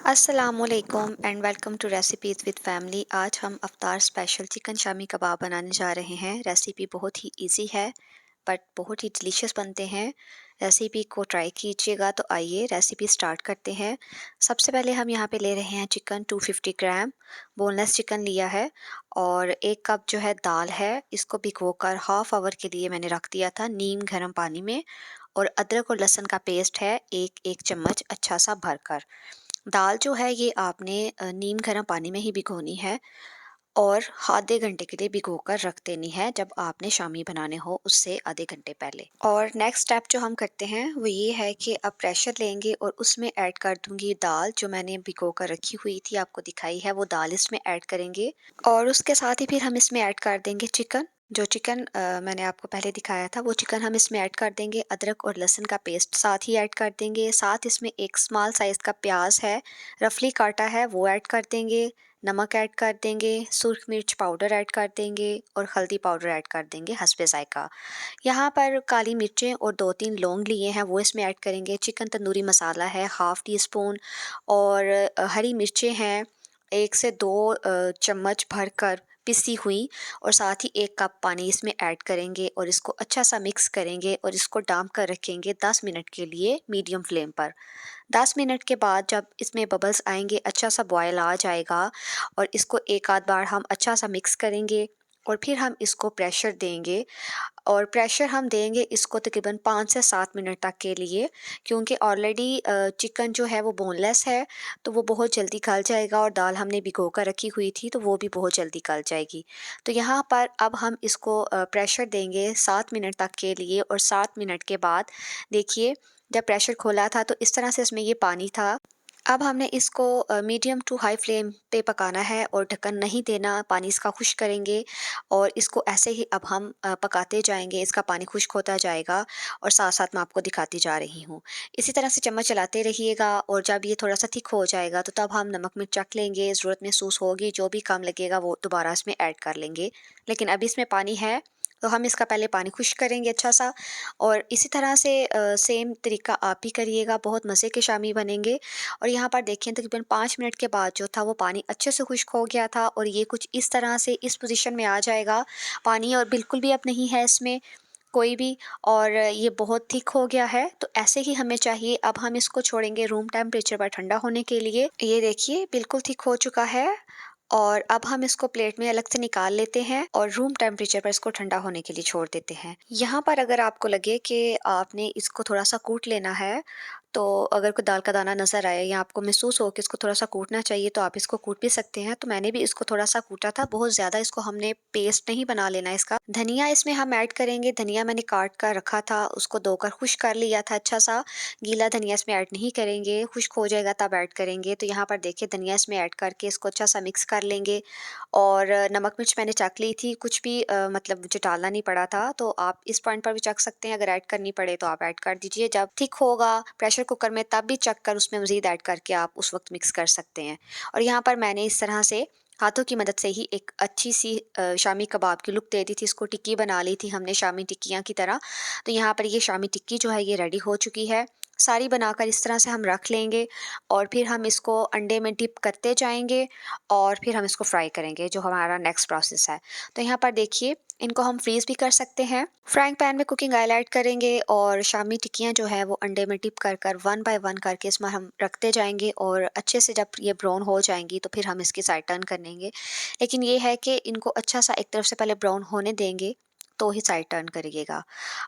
अस्सलामुअलैकुम and welcome to recipes with family. आज हम अफ्तार स्पेशल चिकन शामी कबाब बनाने जा रहे हैं। रेसिपी बहुत ही इजी है बट बहुत ही डिलीशियस बनते हैं। रेसिपी को ट्राई कीजिएगा। तो आइए रेसिपी स्टार्ट करते हैं। सबसे पहले हम यहाँ पे ले रहे हैं चिकन 250 ग्राम बोनलेस चिकन लिया है और 1 कप जो है दाल है। इसको भिगोकर हाफ आवर के लिए मैंने रख दिया था नीम गर्म पानी में। और अदरक और लहसुन का पेस्ट है एक एक चम्मच अच्छा सा भरकर। दाल जो है ये आपने नीम गर्म पानी में ही भिगोनी है और आधे घंटे के लिए भिगोकर रख देनी है जब आपने शामी बनाने हो उससे आधे घंटे पहले। और नेक्स्ट स्टेप जो हम करते हैं वो ये है कि अब प्रेशर लेंगे और उसमें ऐड कर दूंगी दाल जो मैंने भिगो कर रखी हुई थी, आपको दिखाई है वो दाल इसमें ऐड करेंगे। और उसके साथ ही फिर हम इसमें ऐड कर देंगे चिकन। जो चिकन मैंने आपको पहले दिखाया था वो चिकन हम इसमें ऐड कर देंगे। अदरक और लहसुन का पेस्ट साथ ही ऐड कर देंगे। साथ इसमें एक स्मॉल साइज़ का प्याज है रफली काटा है वो ऐड कर देंगे। नमक ऐड कर देंगे, सुर्ख मिर्च पाउडर ऐड कर देंगे और हल्दी पाउडर ऐड कर देंगे हस्बे जायका। यहाँ पर काली मिर्चें और 2-3 लौंग लिए हैं वो इसमें ऐड करेंगे। चिकन तंदूरी मसाला है हाफ़ टी स्पून और हरी मिर्चें हैं 1 से 2 चम्मच भरकर पिसी हुई। और साथ ही 1 कप पानी इसमें ऐड करेंगे और इसको अच्छा सा मिक्स करेंगे और इसको डांप कर रखेंगे 10 मिनट के लिए मीडियम फ्लेम पर। 10 मिनट के बाद जब इसमें बबल्स आएंगे, अच्छा सा बॉयल आ जाएगा और इसको एक आध बार हम अच्छा सा मिक्स करेंगे और फिर हम इसको प्रेशर देंगे। और प्रेशर हम देंगे इसको तकरीबन 5 से 7 मिनट तक के लिए, क्योंकि ऑलरेडी चिकन जो है वो बोनलेस है तो वो बहुत जल्दी गल जाएगा और दाल हमने भिगो कर रखी हुई थी तो वो भी बहुत जल्दी गल जाएगी। तो यहाँ पर अब हम इसको प्रेशर देंगे 7 मिनट तक के लिए। और 7 मिनट के बाद देखिए जब प्रेशर खोला था तो इस तरह से इसमें ये पानी था। अब हमने इसको मीडियम टू हाई फ्लेम पे पकाना है और ढक्कन नहीं देना, पानी इसका खुश्क करेंगे और इसको ऐसे ही अब हम पकाते जाएंगे। इसका पानी खुश्क होता जाएगा और साथ साथ मैं आपको दिखाती जा रही हूँ। इसी तरह से चम्मच चलाते रहिएगा और जब ये थोड़ा सा थिक हो जाएगा तो तब हम नमक मिर्च चख लेंगे, ज़रूरत महसूस होगी जो भी कम लगेगा वो दोबारा इसमें ऐड कर लेंगे। लेकिन अभी इसमें पानी है तो हम इसका पहले पानी खुश्क करेंगे अच्छा सा। और इसी तरह से सेम तरीका आप भी करिएगा, बहुत मज़े के शामी बनेंगे। और यहाँ पर देखें तकरीबन 5 मिनट के बाद जो था वो पानी अच्छे से खुश्क हो गया था और ये कुछ इस तरह से इस पोजीशन में आ जाएगा पानी, और बिल्कुल भी अब नहीं है इसमें कोई भी। और ये बहुत थिक हो गया है तो ऐसे ही हमें चाहिए। अब हम इसको छोड़ेंगे रूम टेम्परेचर पर ठंडा होने के लिए। ये देखिए बिल्कुल थिक हो चुका है और अब हम इसको प्लेट में अलग से निकाल लेते हैं और रूम टेम्परेचर पर इसको ठंडा होने के लिए छोड़ देते हैं। यहाँ पर अगर आपको लगे कि आपने इसको थोड़ा सा कूट लेना है, तो अगर कोई दाल का दाना नज़र आए या आपको महसूस हो कि इसको थोड़ा सा कूटना चाहिए तो आप इसको कूट भी सकते हैं। तो मैंने भी इसको थोड़ा सा कूटा था, बहुत ज़्यादा इसको हमने पेस्ट नहीं बना लेना इसका। धनिया इसमें हम ऐड करेंगे। धनिया मैंने काट कर रखा था, उसको धोकर खुश्क कर लिया था अच्छा सा। गीला धनिया इसमें ऐड नहीं करेंगे, खुश्क हो जाएगा तब ऐड करेंगे। तो यहाँ पर देखिए धनिया इसमें ऐड करके इसको अच्छा सा मिक्स कर लेंगे। और नमक मिर्च मैंने चख ली थी, कुछ भी मतलब मुझे डालना नहीं पड़ा था, तो आप इस पॉइंट पर भी चख सकते हैं। अगर ऐड करनी पड़े तो आप ऐड कर दीजिए। जब थिक होगा प्रेशर कुकर में तब भी चख कर उसमें मज़ीद ऐड करके आप उस वक्त मिक्स कर सकते हैं। और यहाँ पर मैंने इस तरह से हाथों की मदद से ही एक अच्छी सी शामी कबाब की लुक दे दी थी। इसको टिक्की बना ली थी हमने शामी टिक्कियाँ की तरह। तो यहाँ पर ये शामी टिक्की जो है ये रेडी हो चुकी है। सारी बनाकर इस तरह से हम रख लेंगे और फिर हम इसको अंडे में डिप करते जाएंगे और फिर हम इसको फ्राई करेंगे, जो हमारा नेक्स्ट प्रोसेस है। तो यहाँ पर देखिए इनको हम फ्रीज़ भी कर सकते हैं। फ्राइंग पैन में कुकिंग ऑयल ऐड करेंगे और शामी टिक्कियाँ जो है वो अंडे में डिप कर कर 1 बाय 1 करके इसमें हम रखते जाएंगे और अच्छे से जब ये ब्राउन हो जाएंगी तो फिर हम इसकी साइड टर्न करेंगे। लेकिन ये है कि इनको अच्छा सा एक तरफ से पहले ब्राउन होने देंगे तो ही साइड टर्न करिएगा।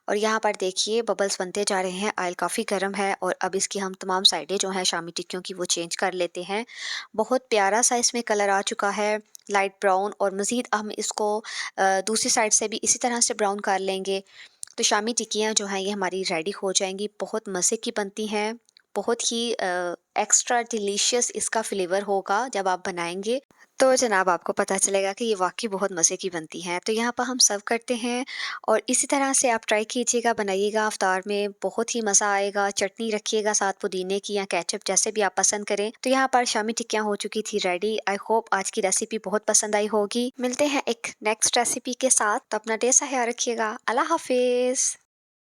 और यहाँ पर देखिए बबल्स बनते जा रहे हैं, ऑयल काफ़ी गर्म है और अब इसकी हम तमाम साइडें जो हैं शामी टिक्कियों की वो चेंज कर लेते हैं। बहुत प्यारा सा इसमें कलर आ चुका है, लाइट ब्राउन। और मज़ीद हम इसको दूसरी साइड से भी इसी तरह से ब्राउन कर लेंगे तो शामी टिक्कियाँ जो हैं ये हमारी रेडी हो जाएंगी। बहुत मज़े की बनती हैं, बहुत ही एक्स्ट्रा डिलीशियस इसका फ्लेवर होगा जब आप बनाएंगे। तो जनाब आपको पता चलेगा कि ये वाक़ई बहुत मज़े की बनती हैं। तो यहाँ पर हम सर्व करते हैं और इसी तरह से आप ट्राई कीजिएगा, बनाइएगा इफ्तार में, बहुत ही मज़ा आएगा। चटनी रखिएगा साथ पुदीने की या केचप जैसे भी आप पसंद करें। तो यहाँ पर शामी टिक्कियाँ हो चुकी थी रेडी। आई होप आज की रेसिपी बहुत पसंद आई होगी। मिलते हैं एक नेक्स्ट रेसिपी के साथ, तो अपना ढेर सा ख्याल रखिएगा। अल्लाह हाफ़िज़।